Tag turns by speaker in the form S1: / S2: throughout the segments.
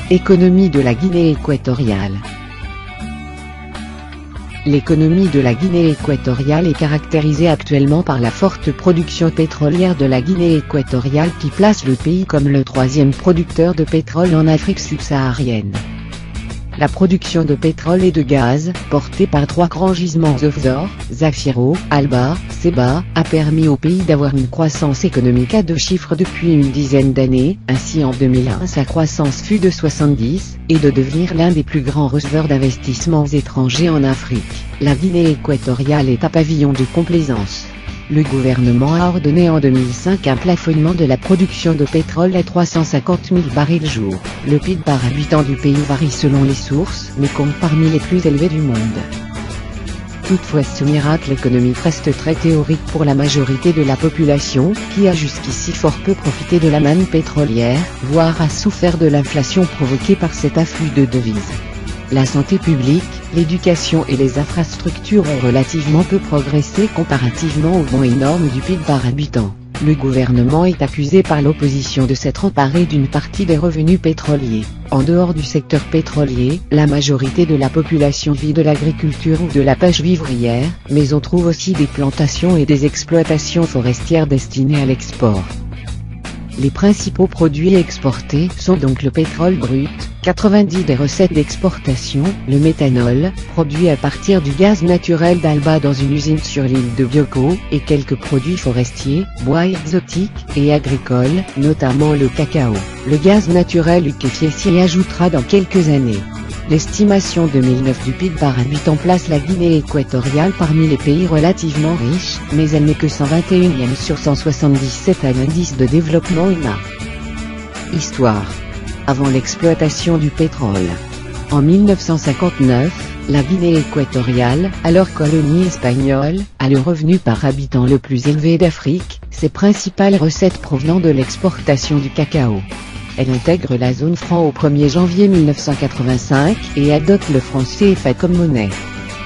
S1: Économie de la Guinée équatoriale. L'économie de la Guinée équatoriale est caractérisée actuellement par la forte production pétrolière de la Guinée équatoriale qui place le pays comme le troisième producteur de pétrole en Afrique subsaharienne. La production de pétrole et de gaz, portée par trois grands gisements offshore, Zafiro, Alba, Ceiba, a permis au pays d'avoir une croissance économique à deux chiffres depuis une dizaine d'années. Ainsi en 2001 sa croissance fut de 70, et de devenir l'un des plus grands receveurs d'investissements étrangers en Afrique. La Guinée équatoriale est à pavillon de complaisance. Le gouvernement a ordonné en 2005 un plafonnement de la production de pétrole à 350 000 barils jour. Le PIB par habitant du pays varie selon les sources, mais compte parmi les plus élevés du monde. Toutefois ce miracle économique reste très théorique pour la majorité de la population, qui a jusqu'ici fort peu profité de la manne pétrolière, voire a souffert de l'inflation provoquée par cet afflux de devises. La santé publique, l'éducation et les infrastructures ont relativement peu progressé comparativement aux bons et normes du PIB par habitant. Le gouvernement est accusé par l'opposition de s'être emparé d'une partie des revenus pétroliers. En dehors du secteur pétrolier, la majorité de la population vit de l'agriculture ou de la pêche vivrière, mais on trouve aussi des plantations et des exploitations forestières destinées à l'export. Les principaux produits exportés sont donc le pétrole brut, 90 des recettes d'exportation, le méthanol, produit à partir du gaz naturel d'Alba dans une usine sur l'île de Bioko, et quelques produits forestiers, bois exotiques, et agricoles, notamment le cacao. Le gaz naturel liquéfié s'y ajoutera dans quelques années. L'estimation 2009 du PIB par habitant place la Guinée équatoriale parmi les pays relativement riches, mais elle n'est que 121e sur 177 à l'indice de développement humain. Histoire. Avant l'exploitation du pétrole. En 1959, la Guinée équatoriale, alors colonie espagnole, a le revenu par habitant le plus élevé d'Afrique, ses principales recettes provenant de l'exportation du cacao. Elle intègre la zone franc au 1er janvier 1985 et adopte le franc CFA comme monnaie.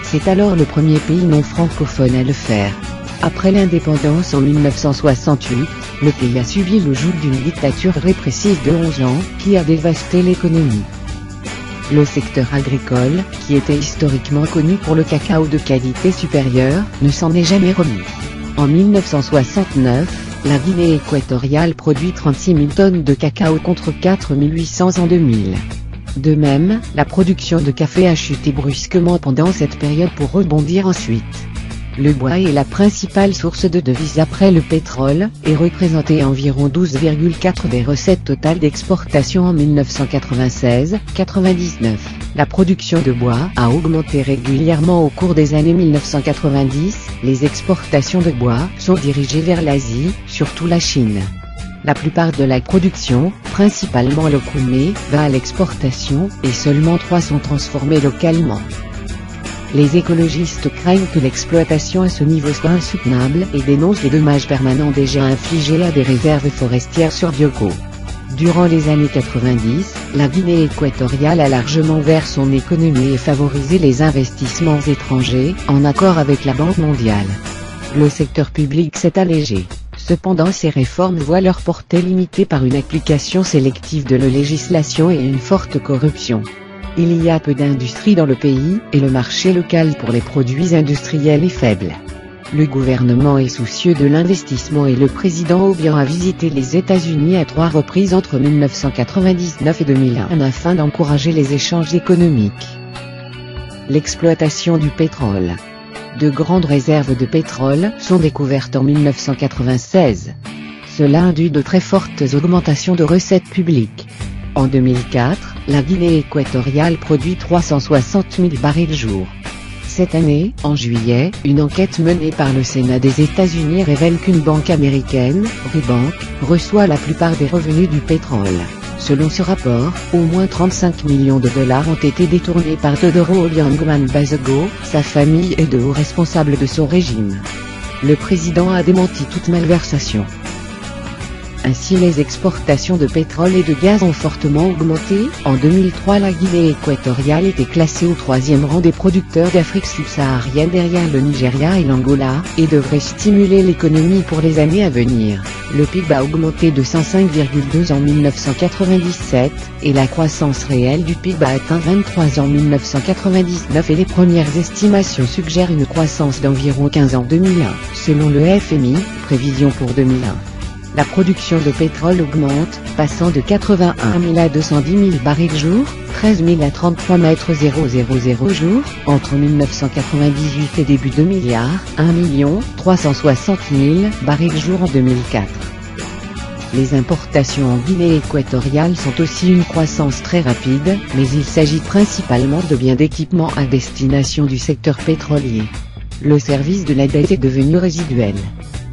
S1: C'est alors le premier pays non francophone à le faire. Après l'indépendance en 1968, le pays a subi le joug d'une dictature répressive de 11 ans, qui a dévasté l'économie. Le secteur agricole, qui était historiquement connu pour le cacao de qualité supérieure, ne s'en est jamais remis. En 1969, la Guinée équatoriale produit 36 000 tonnes de cacao contre 4 800 en 2000. De même, la production de café a chuté brusquement pendant cette période pour rebondir ensuite. Le bois est la principale source de devises après le pétrole, et représentait environ 12,4% des recettes totales d'exportation en 1996-99. La production de bois a augmenté régulièrement au cours des années 1990, les exportations de bois sont dirigées vers l'Asie, surtout la Chine. La plupart de la production, principalement le koumé, va à l'exportation, et seulement 3 sont transformés localement. Les écologistes craignent que l'exploitation à ce niveau soit insoutenable et dénoncent les dommages permanents déjà infligés à des réserves forestières sur Bioko. Durant les années 90, la Guinée équatoriale a largement ouvert son économie et favorisé les investissements étrangers, en accord avec la Banque mondiale. Le secteur public s'est allégé. Cependant ces réformes voient leur portée limitée par une application sélective de la législation et une forte corruption. Il y a peu d'industrie dans le pays, et le marché local pour les produits industriels est faible. Le gouvernement est soucieux de l'investissement et le président Obiang a visité les États-Unis à 3 reprises entre 1999 et 2001 afin d'encourager les échanges économiques. L'exploitation du pétrole. De grandes réserves de pétrole sont découvertes en 1996. Cela induit de très fortes augmentations de recettes publiques. En 2004, la Guinée équatoriale produit 360 000 barils jour. Cette année, en juillet, une enquête menée par le Sénat des États-Unis révèle qu'une banque américaine, Ribank, reçoit la plupart des revenus du pétrole. Selon ce rapport, au moins 35 millions de dollars ont été détournés par Teodoro Obiang Bazogo, sa famille et de hauts responsables de son régime. Le président a démenti toute malversation. Ainsi les exportations de pétrole et de gaz ont fortement augmenté. En 2003 la Guinée équatoriale était classée au 3e rang des producteurs d'Afrique subsaharienne derrière le Nigeria et l'Angola, et devrait stimuler l'économie pour les années à venir. Le PIB a augmenté de 105,2 en 1997, et la croissance réelle du PIB a atteint 23 en 1999 et les premières estimations suggèrent une croissance d'environ 15 en 2001, selon le FMI, prévision pour 2001. La production de pétrole augmente, passant de 81 000 à 210 000 barils jour, 13 000 à 33 mètres 000 jour, entre 1998 et début 2 milliards, 1 360 000 barils jour en 2004. Les importations en Guinée équatoriale sont aussi une croissance très rapide, mais il s'agit principalement de biens d'équipement à destination du secteur pétrolier. Le service de la dette est devenu résiduel.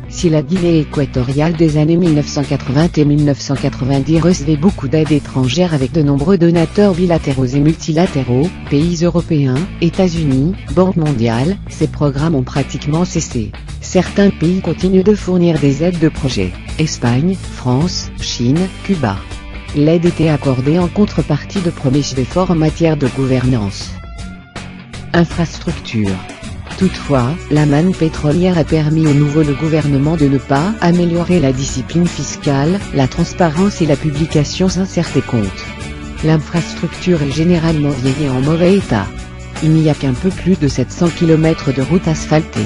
S1: Si la Guinée équatoriale des années 1980 et 1990 recevait beaucoup d'aides étrangères avec de nombreux donateurs bilatéraux et multilatéraux, pays européens, États-Unis, Banque mondiale, ces programmes ont pratiquement cessé. Certains pays continuent de fournir des aides de projet, Espagne, France, Chine, Cuba. L'aide était accordée en contrepartie de promesses d'efforts en matière de gouvernance. Infrastructure. Toutefois, la manne pétrolière a permis au nouveau gouvernement de ne pas améliorer la discipline fiscale, la transparence et la publication sincère des comptes. L'infrastructure est généralement vieille et en mauvais état. Il n'y a qu'un peu plus de 700 km de routes asphaltées.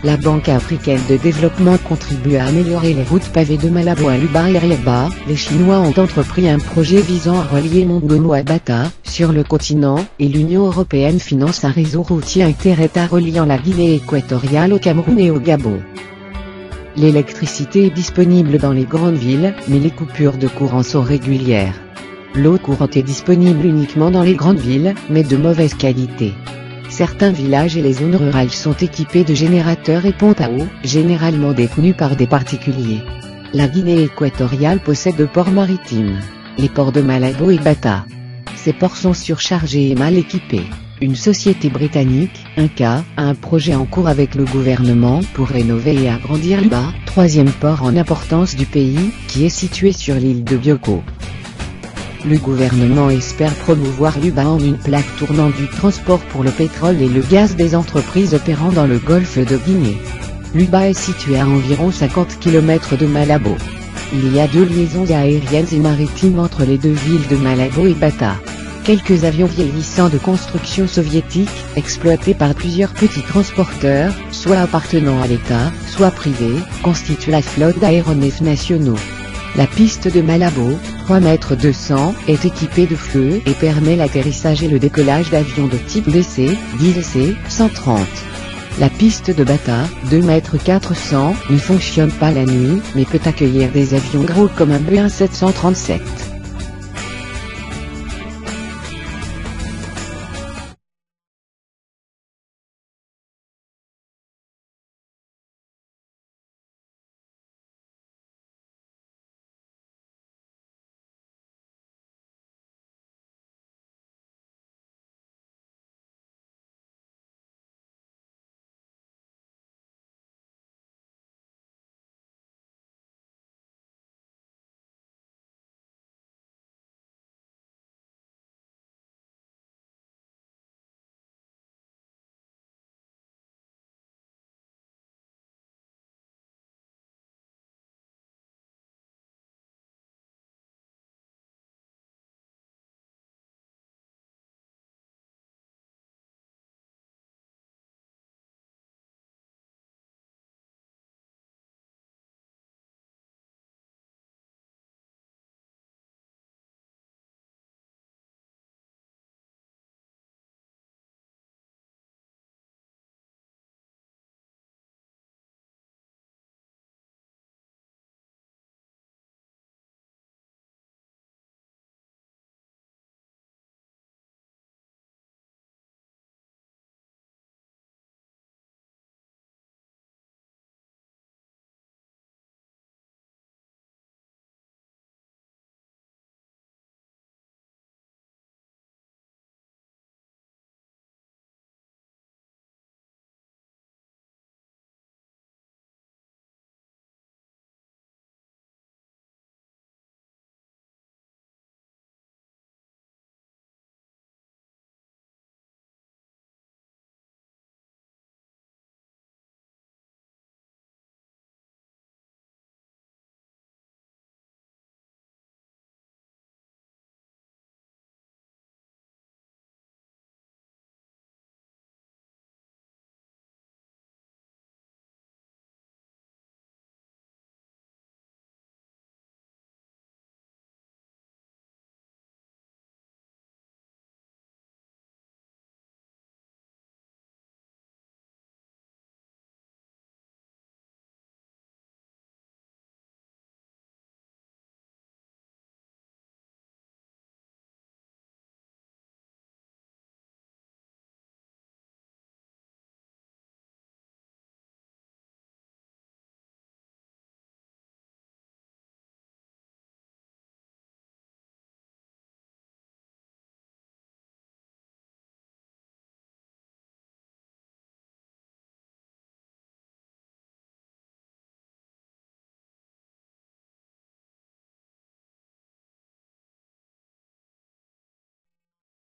S1: La Banque africaine de développement contribue à améliorer les routes pavées de Malabo à Luba et Rieba. Les Chinois ont entrepris un projet visant à relier Mongomo à Bata, sur le continent, et l'Union européenne finance un réseau routier inter-État reliant la Guinée équatoriale au Cameroun et au Gabon. L'électricité est disponible dans les grandes villes, mais les coupures de courant sont régulières. L'eau courante est disponible uniquement dans les grandes villes, mais de mauvaise qualité. Certains villages et les zones rurales sont équipés de générateurs et pompes à eau, généralement détenus par des particuliers. La Guinée équatoriale possède 2 ports maritimes, les ports de Malabo et Bata. Ces ports sont surchargés et mal équipés. Une société britannique, Inca, a un projet en cours avec le gouvernement pour rénover et agrandir Luba, 3e port en importance du pays, qui est situé sur l'île de Bioko. Le gouvernement espère promouvoir Luba en une plaque tournante du transport pour le pétrole et le gaz des entreprises opérant dans le golfe de Guinée. Luba est situé à environ 50 km de Malabo. Il y a 2 liaisons aériennes et maritimes entre les 2 villes de Malabo et Bata. Quelques avions vieillissants de construction soviétique, exploités par plusieurs petits transporteurs, soit appartenant à l'État, soit privés, constituent la flotte d'aéronefs nationaux. La piste de Malabo, 3,2 m, est équipée de feux et permet l'atterrissage et le décollage d'avions de type DC-130. La piste de Bata, 2,4 m, ne fonctionne pas la nuit, mais peut accueillir des avions gros comme un Boeing 737.